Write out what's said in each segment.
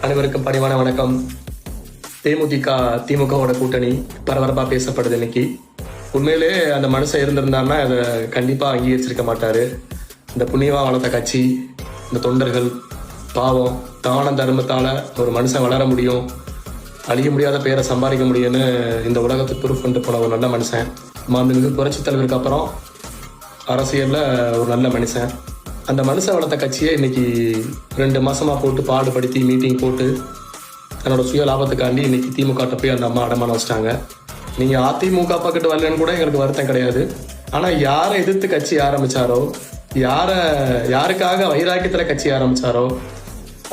அனைவருக்கும் பணிவான வணக்கம். தேமுதிக திமுகவோட கூட்டணி பரபரப்பா பேசப்படுது இன்னைக்கு. உண்மையிலே அந்த மனுஷன் இருந்திருந்தாருன்னா அதை கண்டிப்பா அங்கீகரிச்சிருக்க மாட்டாரு. இந்த புண்ணியவா வளர்த்த கட்சி, இந்த தொண்டர்கள் பாவம், தான தர்மத்தால ஒரு மனுஷன் வளர முடியும், அழிய முடியாத பேரை சம்பாதிக்க முடியும்னு இந்த உலகத்துக்கு ப்ரூஃப் பண்ணிட்டு போன ஒரு நல்ல மனுஷன். மாண்புமிகு புரட்சித் தலைவருக்கு அப்புறம் அரசியல்ல ஒரு நல்ல மனுஷன். அந்த மனுஷன் வளர்த்த கட்சியை இன்னைக்கு 2 மாசமா போட்டு பாடுபடுத்தி மீட்டிங் போட்டு தன்னோட சுய லாபத்துக்காண்டி இன்னைக்கு திமுக போய் அந்த அம்மா அடமான வச்சிட்டாங்க. நீங்க அதிமுக பக்கத்து வரலன்னு கூட எங்களுக்கு வருத்தம் கிடையாது. ஆனா யாரை எதிர்த்து கட்சி ஆரம்பிச்சாரோ, யாருக்காக வைராக்கியத்துல கட்சி ஆரம்பிச்சாரோ,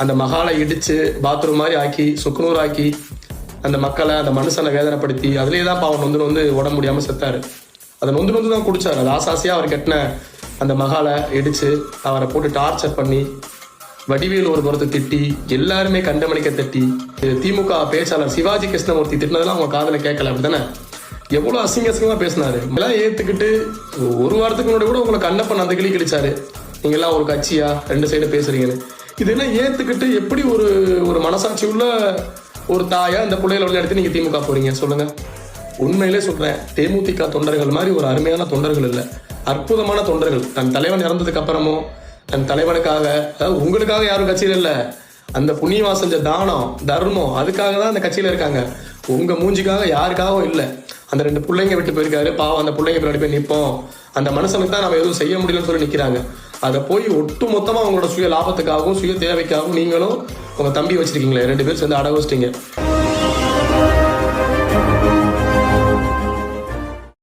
அந்த மகாலை இடிச்சு பாத்ரூம் மாதிரி ஆக்கி சுக்குநூறு ஆக்கி அந்த மக்களை, அந்த மனுஷனை வேதனைப்படுத்தி அதுலேயே தான் பாவம் நொந்து உடம்பு முடியாம செத்தாரு. அதை நொந்து தான் குடிச்சாரு. அது ஆசாசியா அவர் கட்டின அந்த மகாலை இடிச்சு அவரை போட்டு டார்ச்சர் பண்ணி வடிவேல் ஒரு புறத்தை திட்டி எல்லாருமே கண்டமணிக்க தட்டி திமுக பேச்சாளர் சிவாஜி கிருஷ்ணமூர்த்தி திட்டினதெல்லாம் அவங்க காதல கேட்கல. அப்படித்தானே? எவ்வளவு அசிங்கமா பேசினாரு. எல்லாம் ஏத்துக்கிட்டு ஒரு வாரத்துக்கு முன்னாடி கூட உங்களை கண்ணப்பன் அந்த கிளி கிழிச்சாரு. நீங்க எல்லாம் ஒரு கட்சியா 2 சைடு பேசுறீங்கன்னு. இதெல்லாம் ஏத்துக்கிட்டு எப்படி ஒரு மனசாட்சி உள்ள ஒரு தாயா இந்த பிள்ளைகளை உள்ள எடுத்து நீங்க திமுக போறீங்க சொல்லுங்க. உண்மையிலே சொல்றேன், தேமுதிக தொண்டர்கள் மாதிரி ஒரு அருமையான தொண்டர்கள் இல்லை, அற்புதமான தொண்டர்கள். தன் தலைவன் இறந்ததுக்கு அப்புறமும் தன் தலைவனுக்காக, அதாவது உங்களுக்காக யாரும் கட்சியில இல்ல, அந்த புண்ணியவா செஞ்ச தானம் தர்மம் அதுக்காக தான் அந்த கட்சியில இருக்காங்க. உங்க மூஞ்சிக்காக யாருக்காகவும் இல்லை. அந்த 2 பிள்ளைங்க விட்டு போயிருக்காரு, பாவம் அந்த பிள்ளைங்க பின்னாடி போய் நிற்போம், அந்த மனுஷனுக்கு தான் நம்ம எதுவும் செய்ய முடியலன்னு சொல்லி நிக்கிறாங்க. அதை போய் ஒட்டு மொத்தமா அவங்களோட சுய லாபத்துக்காகவும் சுய தேவைக்காகவும் நீங்களும் உங்க தம்பி வச்சிருக்கீங்களே 2 பேர் சேர்ந்து அடகு வச்சிட்டீங்க.